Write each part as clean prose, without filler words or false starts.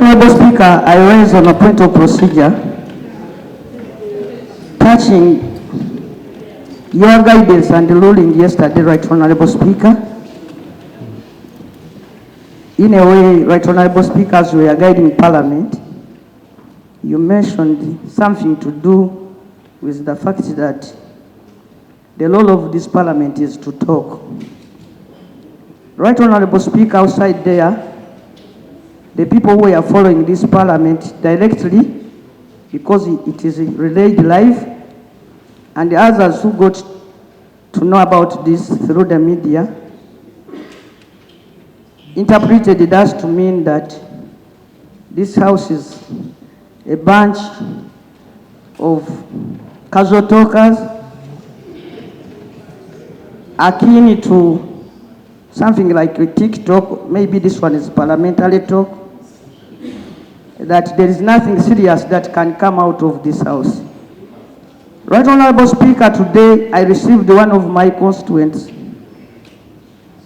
Honorable Speaker, I raise on a point of procedure touching your guidance and ruling yesterday, Right Honorable Speaker. In a way, Right Honorable Speaker, as we are guiding Parliament, you mentioned something to do with the fact that the role of this Parliament is to talk. Right Honorable Speaker, outside there, the people who are following this Parliament directly, because it is relayed live, and the others who got to know about this through the media, interpreted it as to mean that this House is a bunch of casual talkers akin to something like a TikTok. Maybe this one is parliamentary talk, that there is nothing serious that can come out of this House. Right Honorable Speaker, today I received one of my constituents,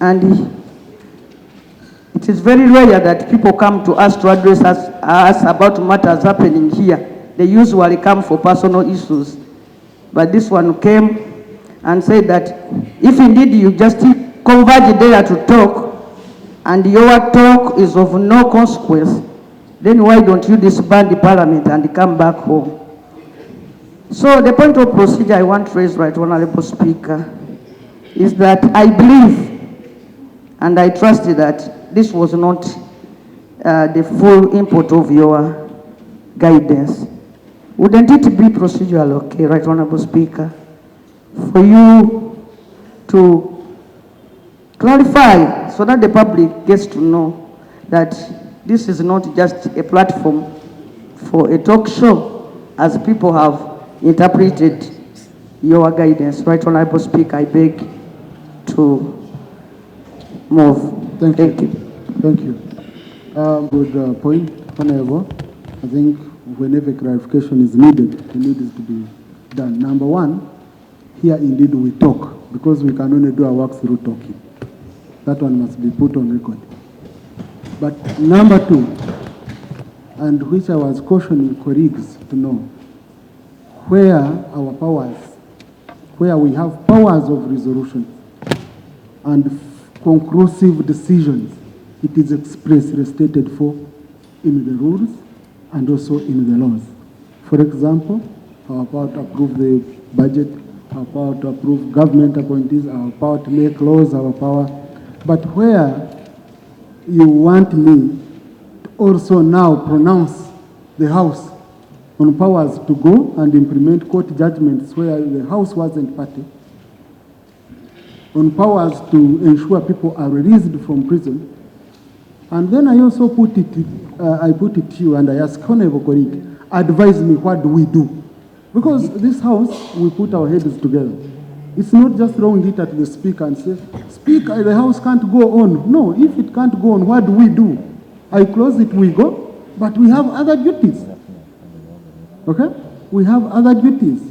and it is very rare that people come to us to address us about matters happening here. They usually come for personal issues. But this one came and said that if indeed you just converge there to talk, and your talk is of no consequence, then why don't you disband the Parliament and come back home? So the point of procedure I want to raise, Right Honorable Speaker, is that I believe and I trust that this was not the full import of your guidance. Wouldn't it be procedural, okay, Right Honorable Speaker, for you to clarify so that the public gets to know that this is not just a platform for a talk show, as people have interpreted your guidance? Right Honorable Speaker, I beg to move. Thank you. Thank you. Good point, Honorable. I think whenever clarification is needed, it needs to be done. Number one, here indeed we talk, because we can only do our work through talking. That one must be put on record. But number two, and which I was cautioning colleagues to know, where our powers, where we have powers of resolution and conclusive decisions, it is expressly stated for in the rules and also in the laws. For example, our power to approve the budget, our power to approve government appointees, our power to make laws, our power. But where you want me to also now pronounce the House on powers to go and implement court judgments where the House wasn't party, on powers to ensure people are released from prison. And then I also put it to you and I ask honorable colleague, advise me, what do we do? Because this House, we put our heads together. It's not just throwing it at the Speaker and say, Speaker, the House can't go on. No, if it can't go on, what do we do? I close it, we go, but we have other duties. Okay? We have other duties.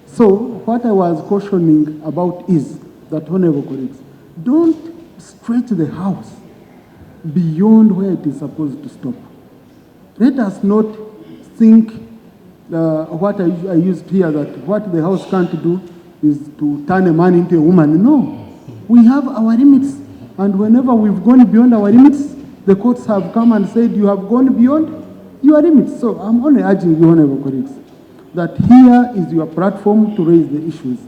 So what I was cautioning about is that, honorable colleagues, don't stretch the House beyond where it is supposed to stop. Let us not think what I used here, that what the House can't do is to turn a man into a woman. No, we have our limits, and whenever we've gone beyond our limits, the courts have come and said you have gone beyond your limits. So I'm only urging you, honorable colleagues, that here is your platform to raise the issues.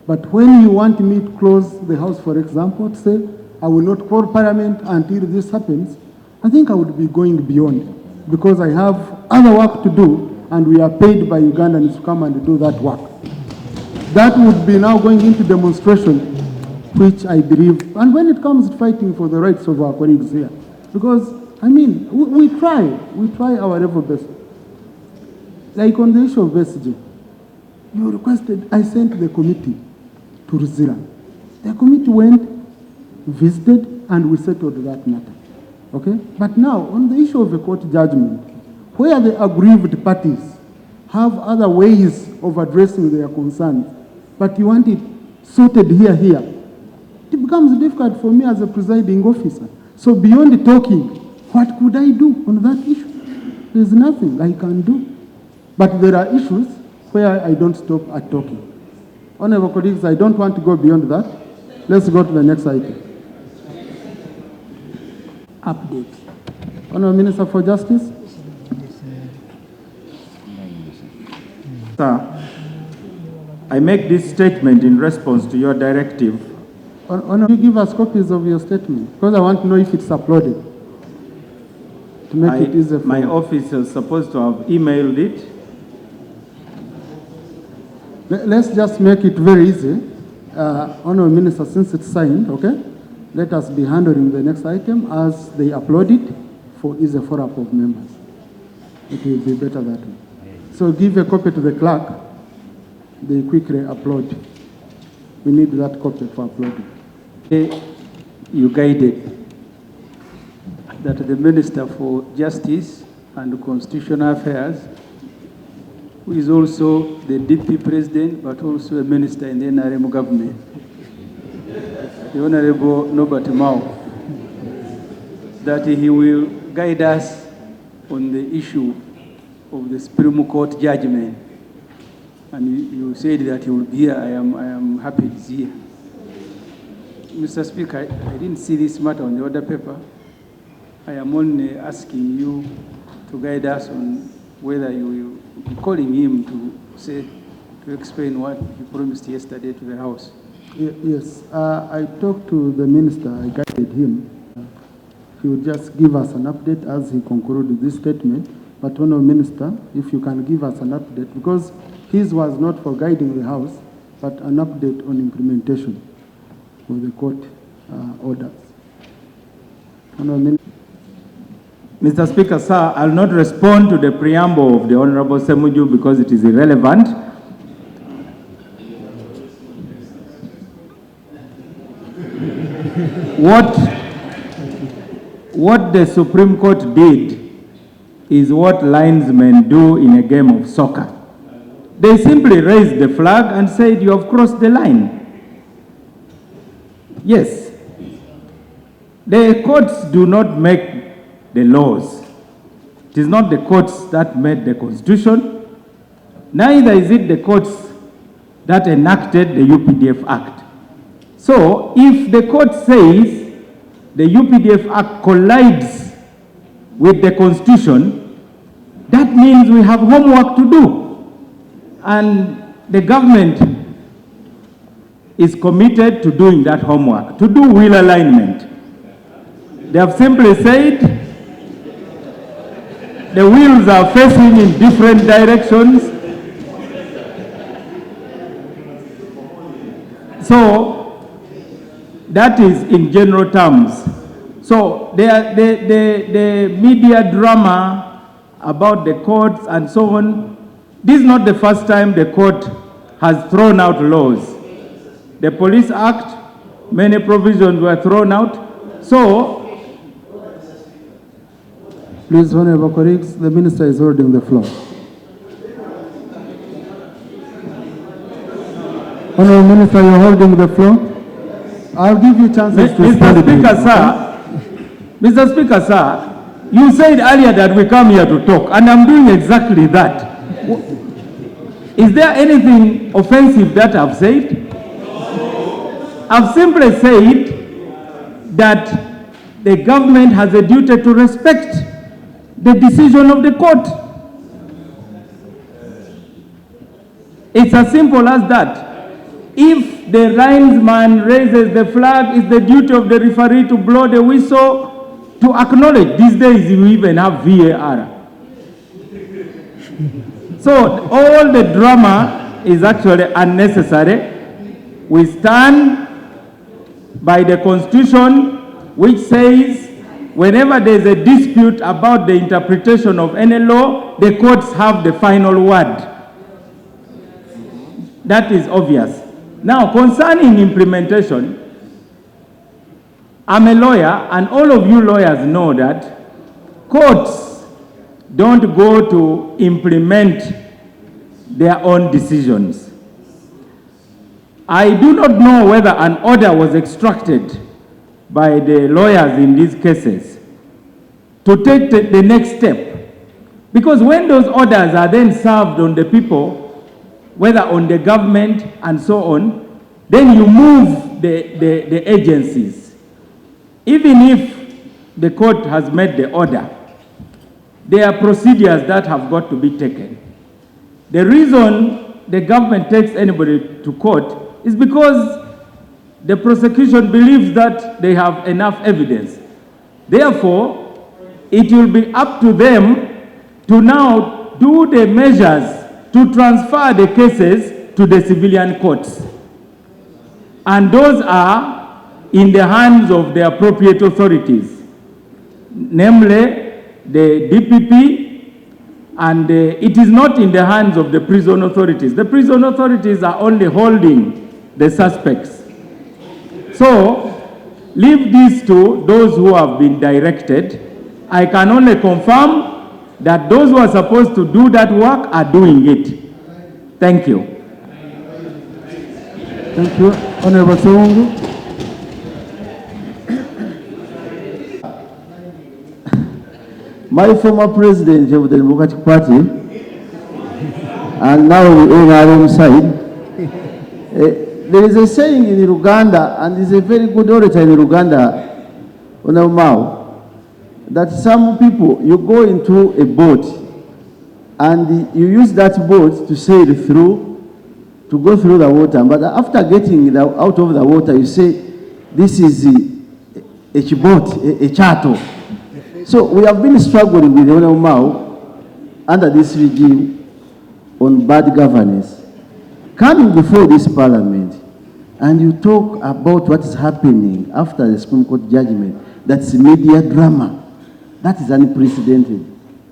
But when you want me to close the House, for example, to say, I will not call Parliament until this happens, I think I would be going beyond, because I have other work to do, and we are paid by Ugandans to come and do that work. That would be now going into demonstration, which I believe, and when it comes to fighting for the rights of our colleagues here, because, I mean, we try our level best. Like on the issue of BSG, you requested, I sent the committee to Ruzira. The committee went, visited, and we settled that matter. Okay? But now, on the issue of the court judgment, where the aggrieved parties have other ways of addressing their concerns, but you want it sorted here, it becomes difficult for me as a presiding officer. So beyond talking, What could I do on that issue? There's nothing I can do. But there are issues where I don't stop at talking. Honorable colleagues, I don't want to go beyond that. Let's go to the next item. Update. Honorable Minister for Justice. Sir, I make this statement in response to your directive. Honorable, you give us copies of your statement because I want to know if it's uploaded to make it easier for my office is supposed to have emailed it. Let's just make it very easy. Honorable Minister, since it's signed, okay, let us be handling the next item as they upload it for easy follow-up of members. It will be better that way. So give a copy to the clerk. They quickly upload. We need that copy for uploading. You guided that the Minister for Justice and Constitutional Affairs, who is also the DP President, but also a minister in the NRM government, the Honorable Norbert Mao, that he will guide us on the issue of the Supreme Court judgment. And you said that he will be here. I am happy he's here. Mr. Speaker, I didn't see this matter on the order paper. I am only asking you to guide us on whether you will be calling him to explain what he promised yesterday to the House. Yes, I talked to the minister. I guided him. He would just give us an update as he concluded this statement. But Honourable Minister, if you can give us an update, because his was not for guiding the House, but an update on implementation of the court orders. Honourable Minister. Mr. Speaker, sir, I'll not respond to the preamble of the Honorable Semujju because it is irrelevant. What the Supreme Court did is what linesmen do in a game of soccer. They simply raised the flag and said, you have crossed the line. Yes. The courts do not make the laws. It is not the courts that made the Constitution. Neither is it the courts that enacted the UPDF Act. So, if the court says the UPDF Act collides with the Constitution, that means we have homework to do. And the government is committed to doing that homework, to do will alignment. They have simply said the wheels are facing in different directions. So that is in general terms. So the media drama about the courts and so on, this is not the first time the court has thrown out laws. The Police Act, many provisions were thrown out. So, please, honorable colleagues, the minister is holding the floor. Honorable Minister, you're holding the floor. I'll give you chances to Mr. Speaker, sir, Mr. Speaker, sir, you said earlier that we come here to talk, and I'm doing exactly that. Is there anything offensive that I've said? I've simply said that the government has a duty to respect the decision of the court. It's as simple as that. If the linesman raises the flag, it's the duty of the referee to blow the whistle, to acknowledge. These days you even have VAR. So all the drama is actually unnecessary. We stand by the Constitution, which says whenever there is a dispute about the interpretation of any law, the courts have the final word. That is obvious. Now, concerning implementation, I'm a lawyer, and all of you lawyers know that courts don't go to implement their own decisions. I do not know whether an order was extracted by the lawyers in these cases. to take the next step. Because when those orders are then served on the people, whether on the government and so on, then you move the agencies. Even if the court has made the order, there are procedures that have got to be taken. The reason the government takes anybody to court is because the prosecution believes that they have enough evidence. Therefore, it will be up to them to now do the measures to transfer the cases to the civilian courts. And those are in the hands of the appropriate authorities, namely the DPP, and it is not in the hands of the prison authorities. The prison authorities are only holding the suspects. So, leave this to those who have been directed. I can only confirm that those who are supposed to do that work are doing it. Thank you. Thank you. Honorable Semujju. My former president of the Democratic Party, and now on our own side, there is a saying in Uganda, and he's a very good orator in Uganda, Onamau, that some people, you go into a boat and you use that boat to sail through, to go through the water, but after getting out of the water, you say, this is a boat, a charter. So we have been struggling with Onamau under this regime on bad governance. Coming before this parliament, and you talk about what is happening after the Supreme Court judgment, that's media drama. That is unprecedented.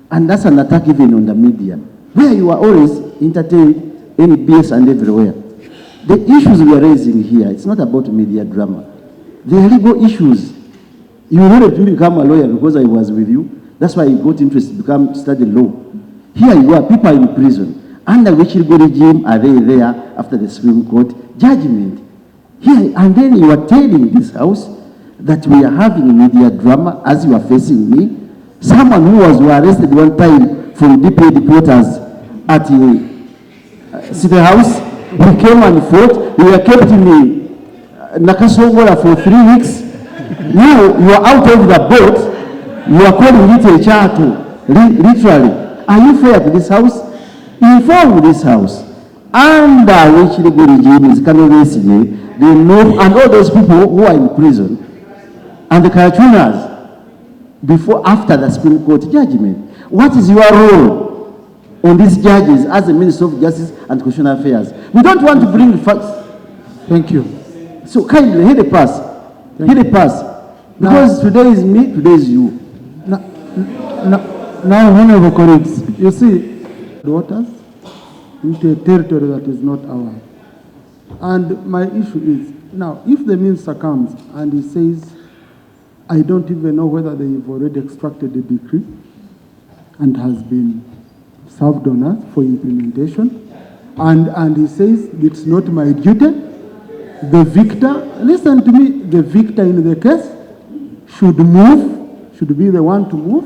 And that's an attack even on the media, where you are always entertained in BS and everywhere. The issues we are raising here, it's not about media drama. They are legal issues. You wanted to become a lawyer because I was with you. That's why you got interested to study law. Here you are, people are in prison. Under which legal regime are they there after the Supreme Court judgment? Here, and then you are telling this house that we are having media drama as you are facing me. Someone who was arrested one time from DPA deporters at the City House, we came and fought. We were kept in Nakasongola for 3 weeks. Now you are out of the boat, you are calling it a charter, literally. Are you fair to this house? Inform this house. Under which legal regime is coming they know, and all those people who are in prison, and the Karachunas, before, after the Supreme Court judgment. What is your role on these judges as the Minister of Justice and Constitutional Affairs? We don't want to bring facts. Thank you. So kindly, hit the pass. Hit the pass. Because today is me, today is you. Now, honorable colleagues, you see, daughters into a territory that is not ours. And my issue is, now, if the minister comes and he says, I don't even know whether they've already extracted the decree and has been served on us for implementation, and he says, it's not my duty, the victor, listen to me, the victor in the case should move, should be the one to move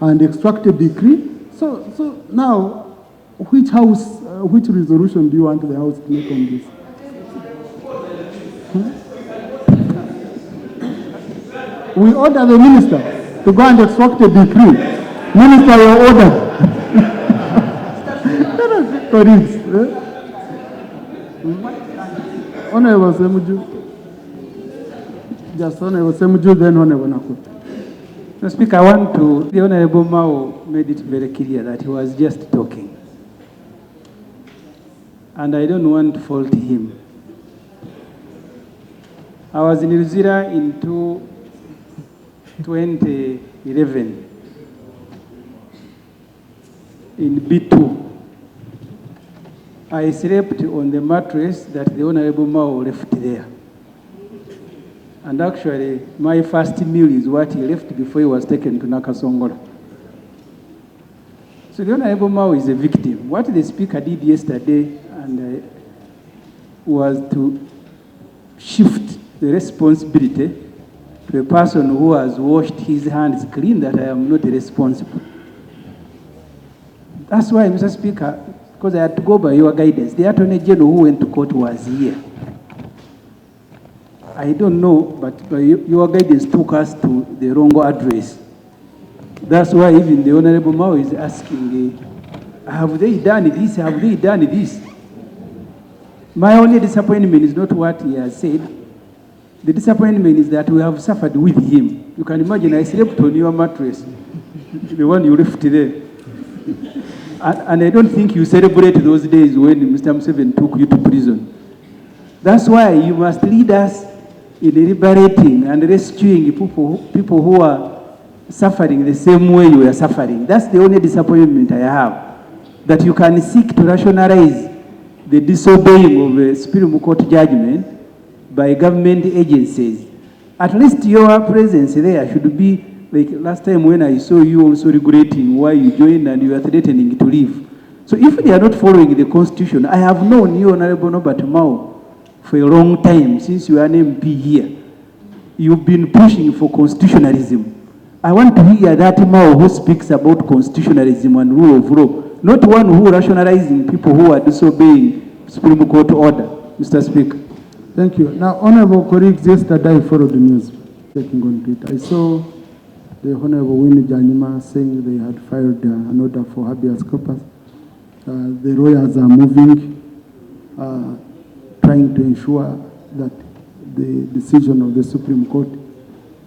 and extract a decree. So now, which resolution do you want the House to make on this? We order the minister to go and extract a decree. Minister, your order. Colleagues, Honorable Semujju. Just Honorable Semujju, then Honorable Nakul. Mr. Speaker, I want to, the Honorable Mao made it very clear that he was just talking. And I don't want to fault him. I was in Rizira in 2011 in B2. I slept on the mattress that the Honorable Mao left there. And actually, my first meal is what he left before he was taken to Nakasongola. So the Honorable Mao is a victim. What the Speaker did yesterday was to shift the responsibility to a person who has washed his hands clean that I am not responsible. That's why, Mr. Speaker, because I had to go by your guidance, the Attorney General who went to court was here. I don't know, but your guidance took us to the wrong address. That's why even the Honorable Mao is asking, have they done this? Have they done this? My only disappointment is not what he has said. The disappointment is that we have suffered with him. You can imagine I slept on your mattress, the one you left there. And I don't think you celebrate those days when Mr. Museveni took you to prison. That's why you must lead us in liberating and rescuing people who are suffering the same way you are suffering. That's the only disappointment I have. That you can seek to rationalize the disobeying of a Supreme Court judgment by government agencies. At least your presence there should be like last time when I saw you also regretting why you joined and you are threatening to leave. So if they are not following the Constitution, I have known you, Honorable Norbert Mao, for a long time since you are an MP here. You've been pushing for constitutionalism. I want to hear that Mao who speaks about constitutionalism and rule of law, not one who rationalizing people who are disobeying Supreme Court order. Mr. Speaker. Thank you. Now, honorable colleagues, yesterday I followed the news, checking on Twitter. I saw the Honorable Winnie Janima saying they had filed an order for habeas corpus. The lawyers are moving, trying to ensure that the decision of the Supreme Court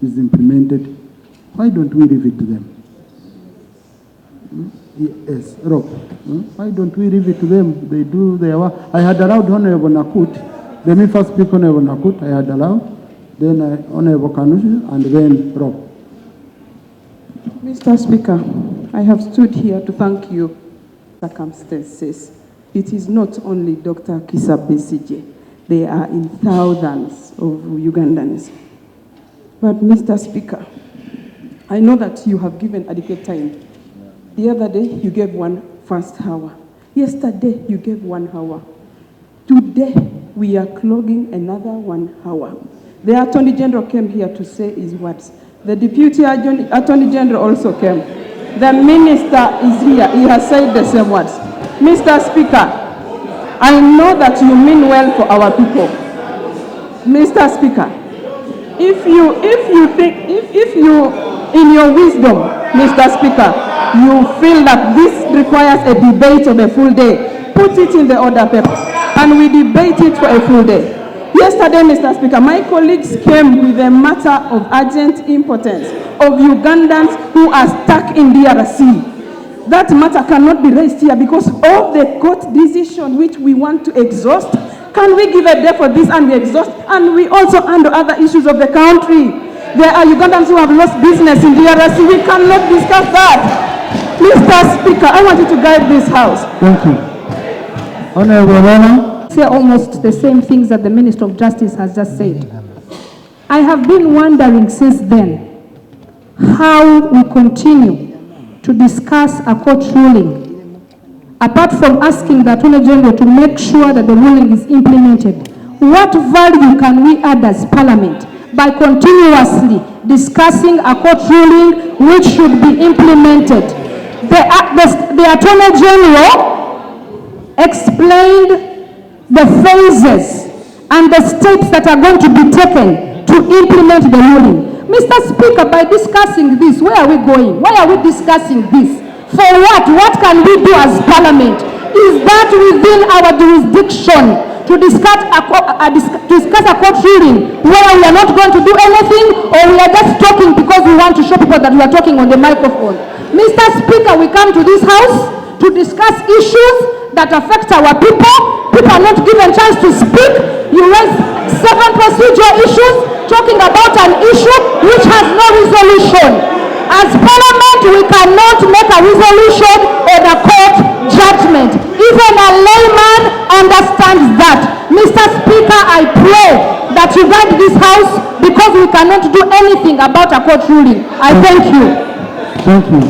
is implemented. Why don't we leave it to them? Yes, Rob. Why don't we leave it to them? They do their work. I had allowed Honorable Nakut. Let me first speak Honorable Nakut. I had allowed. Then Honorable Kanushi, and then Rob. Mr. Speaker, I have stood here to thank you for circumstances. It is not only Dr. Kizza Besigye. There are in thousands of Ugandans. But Mr. Speaker, I know that you have given adequate time. The other day, you gave one first hour. Yesterday, you gave 1 hour. Today, we are clogging another 1 hour. The Attorney General came here to say his words. The Deputy Attorney General also came. The Minister is here. He has said the same words. Mr. Speaker, I know that you mean well for our people. Mr. Speaker, if you, in your wisdom, Mr. Speaker, you feel that this requires a debate of a full day, put it in the order paper, and we debate it for a full day. Yesterday, Mr. Speaker, my colleagues came with a matter of urgent importance of Ugandans who are stuck in DRC. That matter cannot be raised here because of the court decision which we want to exhaust. Can we give a day for this and we exhaust? And we also handle other issues of the country. There are Ugandans who have lost business in DRC. We cannot discuss that. Mr. Speaker, I want you to guide this House. Thank you. Honorable Rana. Say almost the same things that the Minister of Justice has just said. I have been wondering since then how we continue to discuss a court ruling, apart from asking the Attorney General to make sure that the ruling is implemented. What value can we add as Parliament by continuously discussing a court ruling which should be implemented? The Attorney General explained the phases and the steps that are going to be taken to implement the ruling. Mr. Speaker, by discussing this, where are we going? Why are we discussing this? For what? What can we do as Parliament? Is that within our jurisdiction to discuss a court ruling where we are not going to do anything, or we are just talking because we want to show people that we are talking on the microphone? Mr. Speaker, we come to this House to discuss issues that affect our people. People are not given chance to speak. You raise 7 procedural issues talking about an issue which has no resolution. As Parliament, we cannot make a resolution on a court judgment. Even a layman understands that. Mr. Speaker, I pray that you guide this House because we cannot do anything about a court ruling. I thank you. Thank you.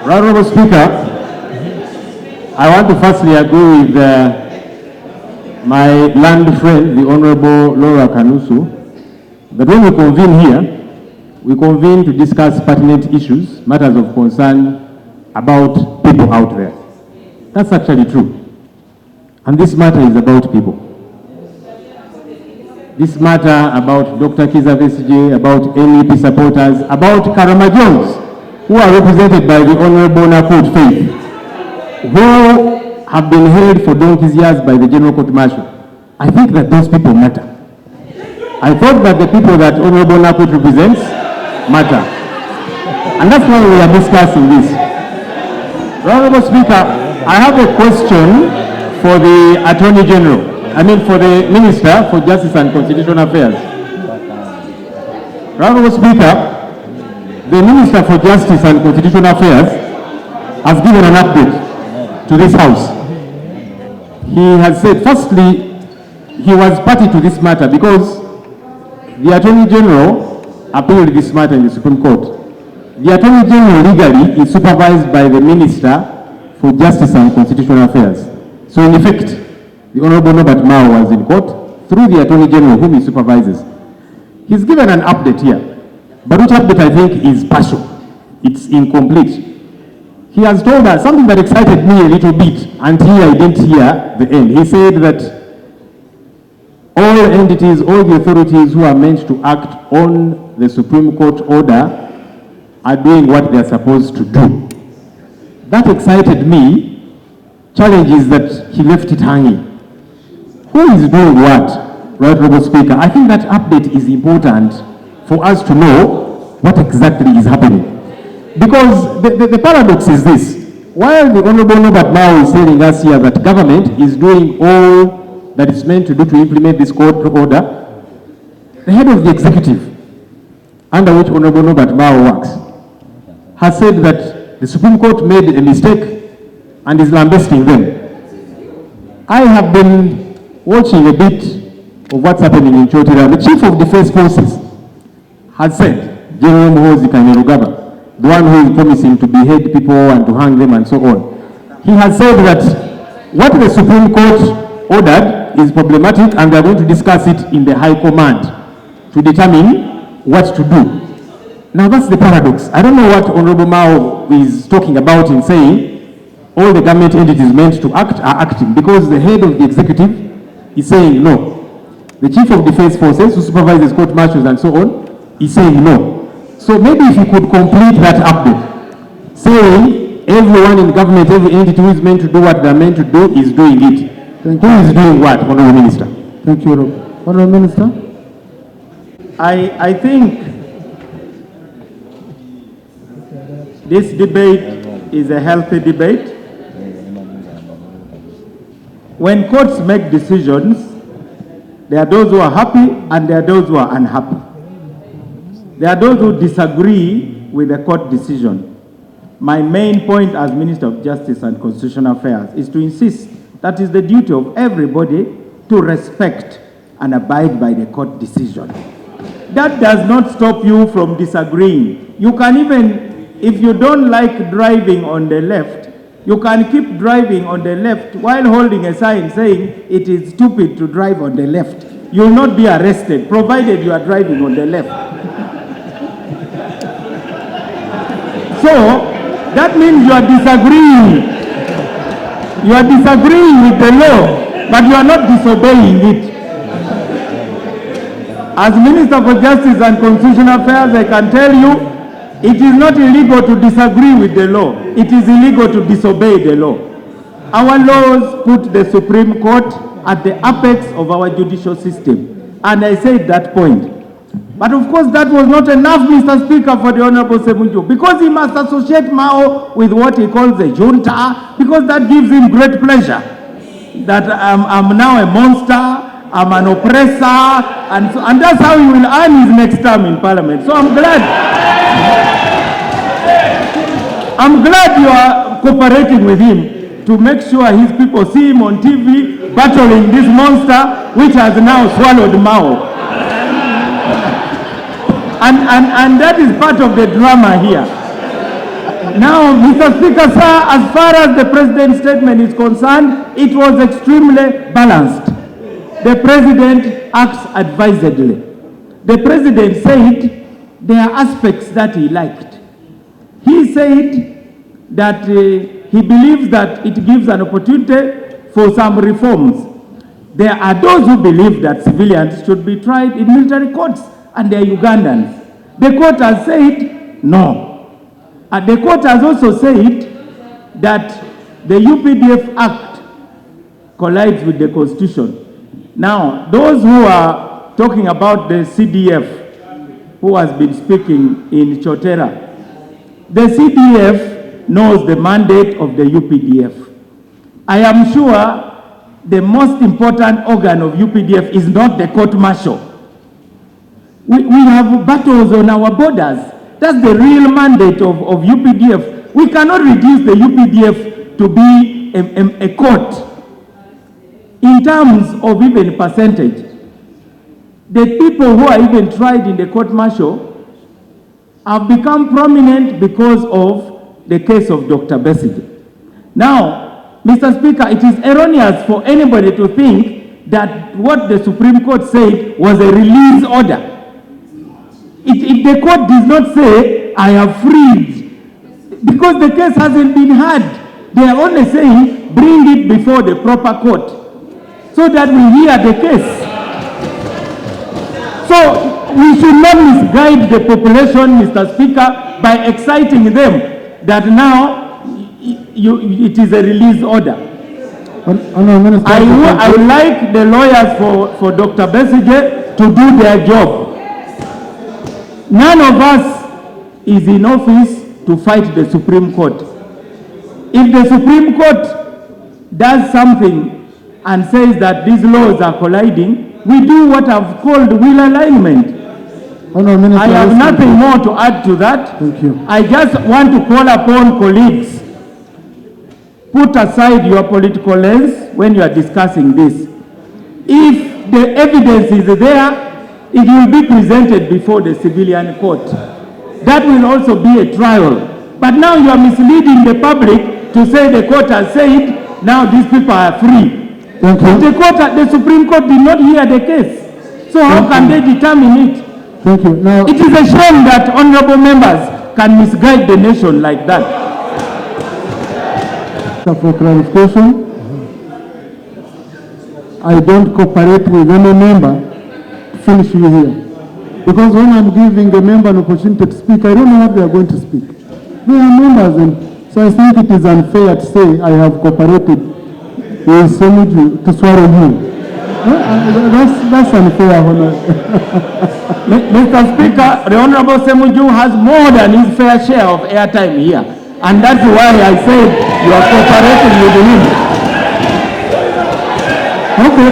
Honorable Speaker, I want to firstly agree with my land friend, the Honorable Laura Kanusu, that when we convene here, we convene to discuss pertinent issues, matters of concern about people out there. That's actually true. And this matter is about people. This matter about Dr. Kizza Besigye, about NEP supporters, about Karama Jones, who are represented by the Honorable Nakut Faith, who have been held for donkey's years by the General Court Martial. I think that those people matter. I thought that the people that Honorable Nakut represents matter. And that's why we are discussing this. Honorable Speaker, I have a question for the Attorney General, for the Minister for Justice and Constitutional Affairs. Honorable Speaker, the Minister for Justice and Constitutional Affairs has given an update to this House. He has said, firstly, he was party to this matter because the Attorney General appealed this matter in the Supreme Court. The Attorney General legally is supervised by the Minister for Justice and Constitutional Affairs. So in effect, the Honorable Norbert Mao was in court through the Attorney General whom he supervises. He's given an update here, but which update I think is partial. It's incomplete. He has told us something that excited me a little bit until I didn't hear the end. He said that all entities, all the authorities who are meant to act on the Supreme Court order are doing what they are supposed to do. That excited me. Challenge is that he left it hanging. Who is doing what, Right Honourable Speaker? I think that update is important for us to know what exactly is happening. Because the paradox is this. While the Honourable Norbert Mao is telling us here that government is doing all that it's meant to do to implement this court order, the head of the executive, under which Honourable Norbert Mao works, has said that the Supreme Court made a mistake and is lambasting them. I have been watching a bit of what's happening in Chotira. The Chief of Defence Forces has said, General Muhoozi Kainerugaba, the one who is promising to behead people and to hang them and so on. He has said that what the Supreme Court ordered is problematic and they are going to discuss it in the High Command to determine what to do. Now that's the paradox. I don't know what Honorable Mao is talking about in saying all the government entities meant to act are acting, because the head of the executive is saying no. The Chief of Defence Forces, who supervises court martials and so on, is saying no. So maybe if you could complete that update, saying everyone in government, every entity who is meant to do what they are meant to do is doing it. Who is doing what, Honourable Minister? Thank you, Honourable Minister. I think this debate is a healthy debate. When courts make decisions, there are those who are happy and there are those who are unhappy. There are those who disagree with the court decision. My main point as Minister of Justice and Constitutional Affairs is to insist that it's the duty of everybody to respect and abide by the court decision. That does not stop you from disagreeing. You can even, if you don't like driving on the left, you can keep driving on the left while holding a sign saying it is stupid to drive on the left. You will not be arrested, provided you are driving on the left. So, that means you are disagreeing. You are disagreeing with the law, but you are not disobeying it. As Minister for Justice and Constitutional Affairs, I can tell you, it is not illegal to disagree with the law. It is illegal to disobey the law. Our laws put the Supreme Court at the apex of our judicial system. And I said that point. But of course, that was not enough, Mr. Speaker, for the Honorable Semujju, because he must associate Mao with what he calls a junta, because that gives him great pleasure. That I'm now a monster, I'm an oppressor, and that's how he will earn his next term in Parliament. So I'm glad you are cooperating with him to make sure his people see him on TV battling this monster which has now swallowed Mao. And that is part of the drama here. Now, Mr. Speaker, sir, as far as the President's statement is concerned, it was extremely balanced. the president acts advisedly. The president said there are aspects that he liked. He said that he believes that it gives an opportunity for some reforms. There are those who believe that civilians should be tried in military courts, and they are Ugandans. The court has said no. And the court has also said that the UPDF Act collides with the Constitution. Now, those who are talking about the CDF, who has been speaking in Chotera, the CDF knows the mandate of the UPDF. I am sure the most important organ of UPDF is not the court-martial. We have battles on our borders. That's the real mandate of UPDF. We cannot reduce the UPDF to be a court. In terms of even percentage, the people who are even tried in the court-martial have become prominent because of the case of Dr. Besigye. Now, Mr. Speaker, it is erroneous for anybody to think that what the Supreme Court said was a release order. If the court does not say, I have freed, because the case hasn't been heard, they are only saying, bring it before the proper court, so that we hear the case. So we should not misguide the population, Mr. Speaker, by exciting them that now it is a release order. I would like the lawyers for Dr. Besigye to do their job. None of us is in office to fight the Supreme Court. If the Supreme Court does something and says that these laws are colliding, we do what I've called will alignment. I have nothing more to add to that. Thank you. I just want to call upon colleagues, put aside your political lens when you are discussing this. If the evidence is there, it will be presented before the civilian court. That will also be a trial. But now you are misleading the public to say the court has said, now these people are free. Thank you. The Supreme Court did not hear the case. So how can they determine it? Thank you. Now, it is a shame that honorable members can misguide the nation like that. For clarification, I don't cooperate with any member to finish you here. Because when I'm giving a member an opportunity to speak, I don't know what they are going to speak. They are members, and so I think it is unfair to say I have cooperated with Semujju to swallow you. That's unfair, Honor. Mr. Speaker, the Honorable Semujju has more than his fair share of airtime here. And that's why I said you are cooperating with him. Okay.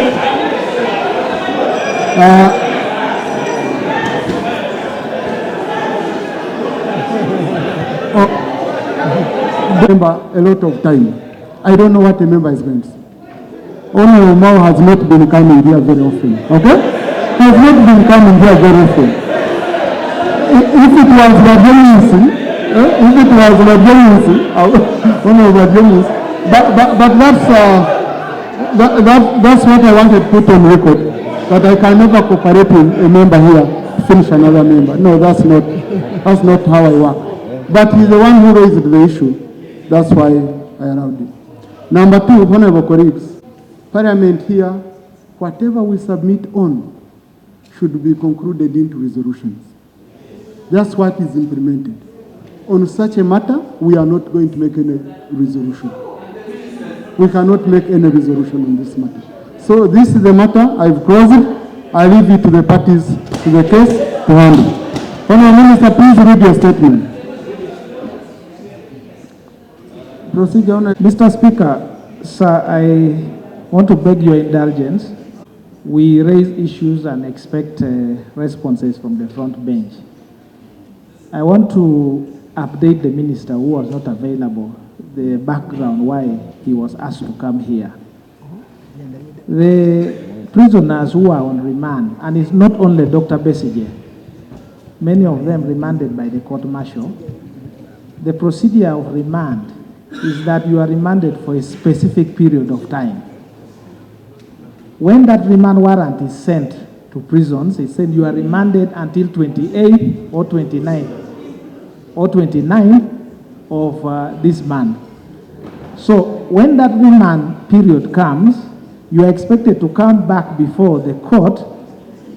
Member a lot of time. I don't know what a member is going to say. Honorable Mao has not been coming here very often. Okay? He has not been coming here very often. If it was emergency, but that's what I wanted to put on record. That I can never cooperate with a member here to finish another member. No, that's not how I work. But he's the one who raised the issue. That's why I allowed it. Number two, honorable colleagues, Parliament here, whatever we submit on should be concluded into resolutions. That's what is implemented. On such a matter, we are not going to make any resolution. We cannot make any resolution on this matter. So this is the matter. I've closed it. I leave it to the parties to the case to handle. Honourable Minister, please read your statement. Procedure. Mr. Speaker, sir, I want to beg your indulgence. We raise issues and expect responses from the front bench. I want to update the minister who was not available, the background why he was asked to come here. The prisoners who are on remand, and it's not only Dr. Besigye, many of them remanded by the court-martial. The procedure of remand is that you are remanded for a specific period of time. when that remand warrant is sent to prisons, it said you are remanded until 28 or 29 of this month. So when that remand period comes, you are expected to come back before the court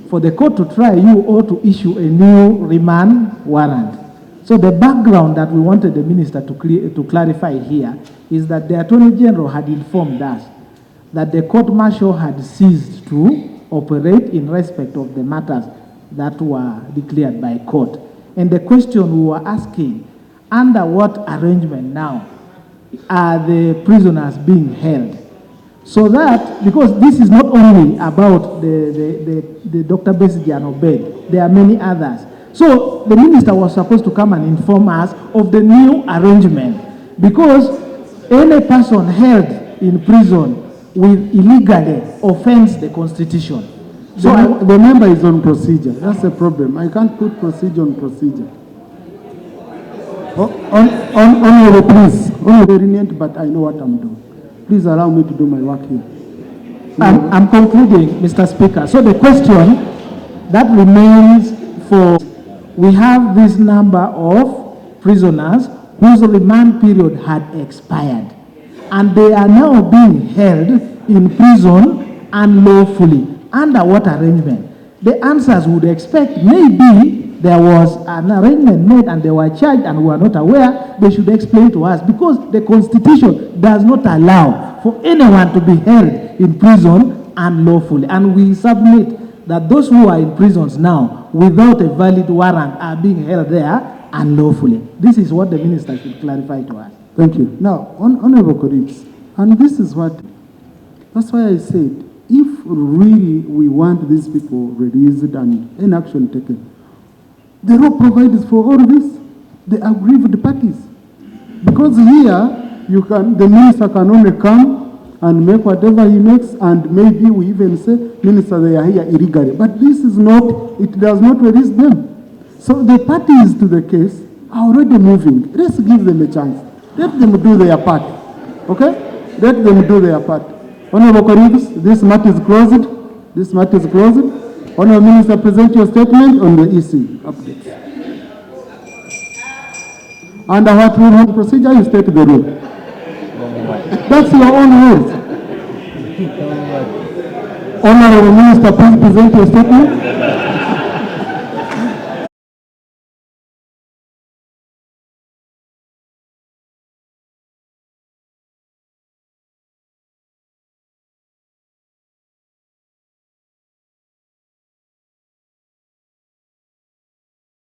for the court to try you or to issue a new remand warrant. So the background that we wanted the minister to clarify here is that the Attorney General had informed us that the court-martial had ceased to operate in respect of the matters that were declared by court. And the question we were asking, under what arrangement now are the prisoners being held? So that, because this is not only about the Dr. Besigye and Obed, there are many others. So the minister was supposed to come and inform us of the new arrangement, because any person held in prison will illegally offend the constitution. So the member is on procedure. That's the problem. I can't put procedure on procedure. Honorable, please. Honorable, but I know what I'm doing. Please allow me to do my work here. I'm concluding, Mr. Speaker. So the question that remains for, we have this number of prisoners whose remand period had expired, and they are now being held in prison unlawfully. Under what arrangement? The answers would expect maybe there was an arrangement made and they were charged and we were not aware. They should explain to us, because the Constitution does not allow for anyone to be held in prison unlawfully. And we submit that those who are in prisons now without a valid warrant are being held there unlawfully. This is what the minister should clarify to us. Thank you. Now, honorable colleagues, and this is what, that's why I said, if really we want these people released and an action taken, the law provides for all this, the aggrieved parties. Because here, the minister can only come and make whatever he makes, and maybe we even say, minister, they are here illegally. But this is not, it does not release them. So the parties to the case are already moving. Let's give them a chance. Let them do their part. Okay? Let them do their part. Honorable colleagues, this matter is closed. This matter is closed. Honorable Minister, present your statement on the EC update. Under what rule of procedure, you state the rule. That's your own rules. Honorable Minister, please present your statement.